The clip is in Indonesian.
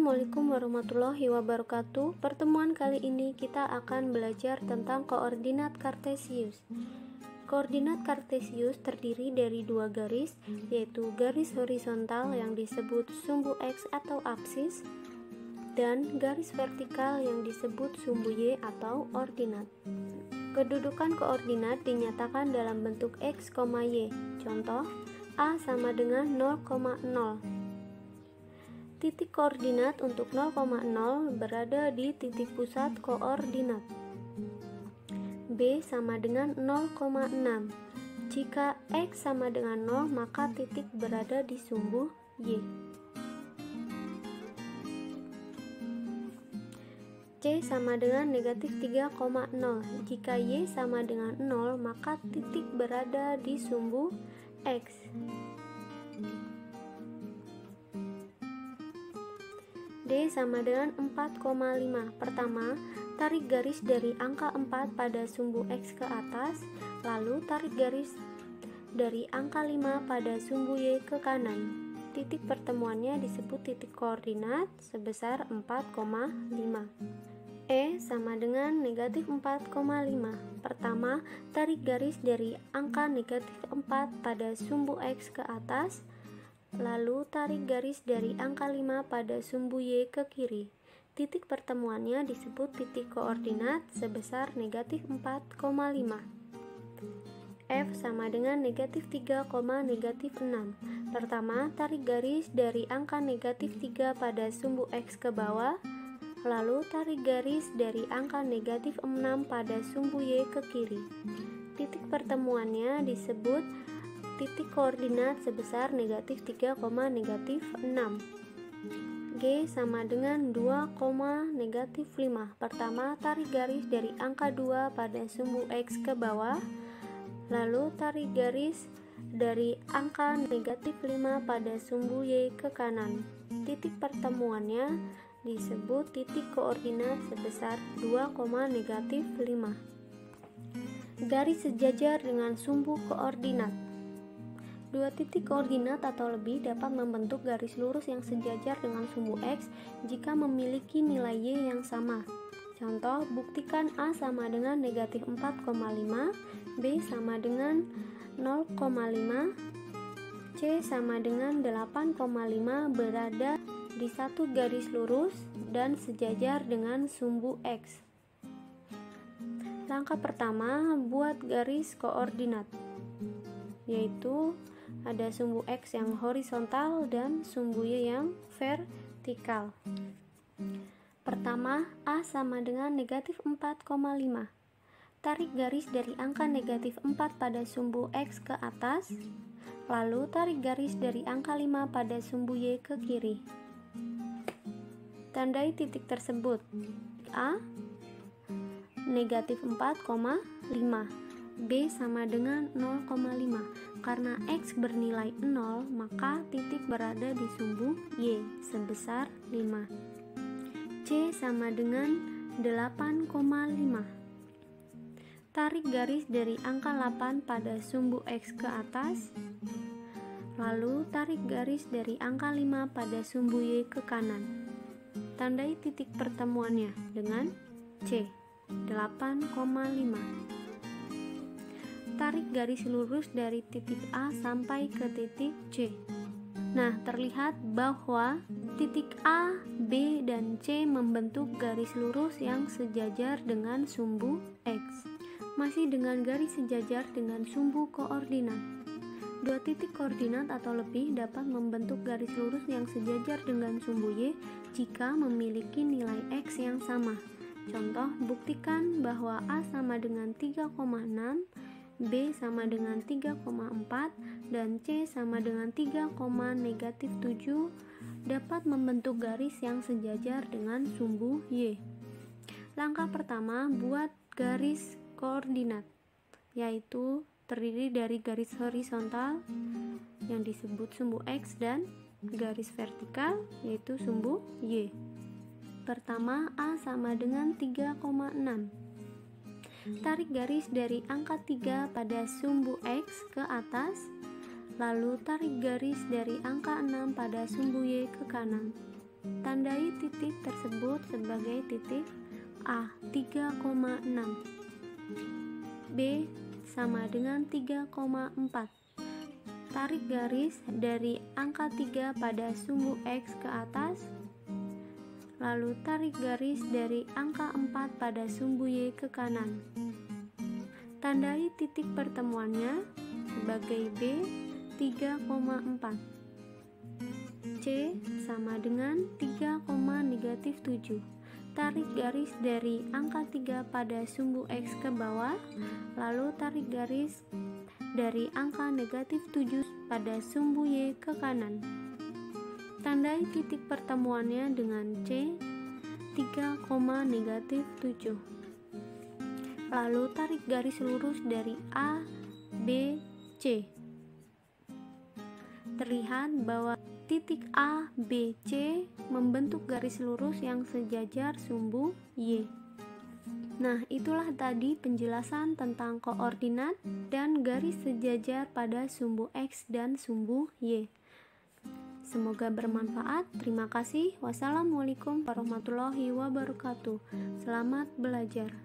Assalamualaikum warahmatullahi wabarakatuh. Pertemuan kali ini kita akan belajar tentang koordinat kartesius. Koordinat kartesius terdiri dari dua garis, yaitu garis horizontal yang disebut sumbu X atau apsis, dan garis vertikal yang disebut sumbu Y atau ordinat. Kedudukan koordinat dinyatakan dalam bentuk X, Y. Contoh, A sama dengan 0,0. Titik koordinat untuk 0,0 berada di titik pusat koordinat. B sama dengan 0,6. Jika X sama dengan 0, maka titik berada di sumbu Y. C sama dengan negatif 3,0. Jika Y sama dengan 0, maka titik berada di sumbu X. D sama dengan 4,5. Pertama, tarik garis dari angka 4 pada sumbu X ke atas, lalu tarik garis dari angka 5 pada sumbu Y ke kanan. Titik pertemuannya disebut titik koordinat sebesar 4,5. E sama dengan negatif 4,5. Pertama, tarik garis dari angka negatif 4 pada sumbu X ke atas, lalu tarik garis dari angka 5 pada sumbu Y ke kiri. Titik pertemuannya disebut titik koordinat sebesar negatif 4,5. F sama dengan negatif 3,6. Pertama, tarik garis dari angka negatif 3 pada sumbu X ke bawah, lalu tarik garis dari angka negatif 6 pada sumbu Y ke kiri. Titik pertemuannya disebut titik koordinat sebesar negatif 3,6. G sama dengan 2,5. Pertama, tarik garis dari angka 2 pada sumbu X ke bawah, lalu tarik garis dari angka negatif 5 pada sumbu Y ke kanan. Titik pertemuannya disebut titik koordinat sebesar 2,5. Garis sejajar dengan sumbu koordinat. Dua titik koordinat atau lebih dapat membentuk garis lurus yang sejajar dengan sumbu X jika memiliki nilai Y yang sama. Contoh, buktikan A sama dengan negatif 4,5, B sama dengan 0,5, C sama dengan 8,5 berada di satu garis lurus dan sejajar dengan sumbu X. Langkah pertama, buat garis koordinat, yaitu ada sumbu X yang horizontal dan sumbu Y yang vertikal. Pertama, A sama dengan negatif 4,5. Tarik garis dari angka negatif 4 pada sumbu X ke atas, lalu tarik garis dari angka 5 pada sumbu Y ke kiri. Tandai titik tersebut. A negatif 4,5. B sama dengan 0,5. Karena X bernilai 0, maka titik berada di sumbu Y sebesar 5. C sama dengan 8,5. Tarik garis dari angka 8 pada sumbu X ke atas, lalu tarik garis dari angka 5 pada sumbu Y ke kanan. Tandai titik pertemuannya dengan C, 8,5. Tarik garis lurus dari titik A sampai ke titik C. Nah, terlihat bahwa titik A, B, dan C membentuk garis lurus yang sejajar dengan sumbu X. Masih dengan garis sejajar dengan sumbu koordinat. Dua titik koordinat atau lebih dapat membentuk garis lurus yang sejajar dengan sumbu Y jika memiliki nilai X yang sama. Contoh, buktikan bahwa A sama dengan 3,6, B sama dengan 3,4, dan C sama dengan 3,7 dapat membentuk garis yang sejajar dengan sumbu Y. Langkah pertama, buat garis koordinat, yaitu terdiri dari garis horizontal yang disebut sumbu X dan garis vertikal yaitu sumbu Y. Pertama, A sama dengan 3,6. Tarik garis dari angka 3 pada sumbu X ke atas, lalu tarik garis dari angka 6 pada sumbu Y ke kanan. Tandai titik tersebut sebagai titik A 3,6, B sama dengan 3,4. Tarik garis dari angka 3 pada sumbu X ke atas, lalu tarik garis dari angka 4 pada sumbu Y ke kanan. Tandai titik pertemuannya sebagai B 3,4. C sama dengan 3,-7. Tarik garis dari angka 3 pada sumbu X ke bawah, lalu tarik garis dari angka -7 pada sumbu Y ke kanan. Tandai titik pertemuannya dengan C 3,-7. Lalu tarik garis lurus dari A, B, C. Terlihat bahwa titik A, B, C membentuk garis lurus yang sejajar sumbu Y. Nah, itulah tadi penjelasan tentang koordinat dan garis sejajar pada sumbu X dan sumbu Y. Semoga bermanfaat. Terima kasih. Wassalamualaikum warahmatullahi wabarakatuh. Selamat belajar.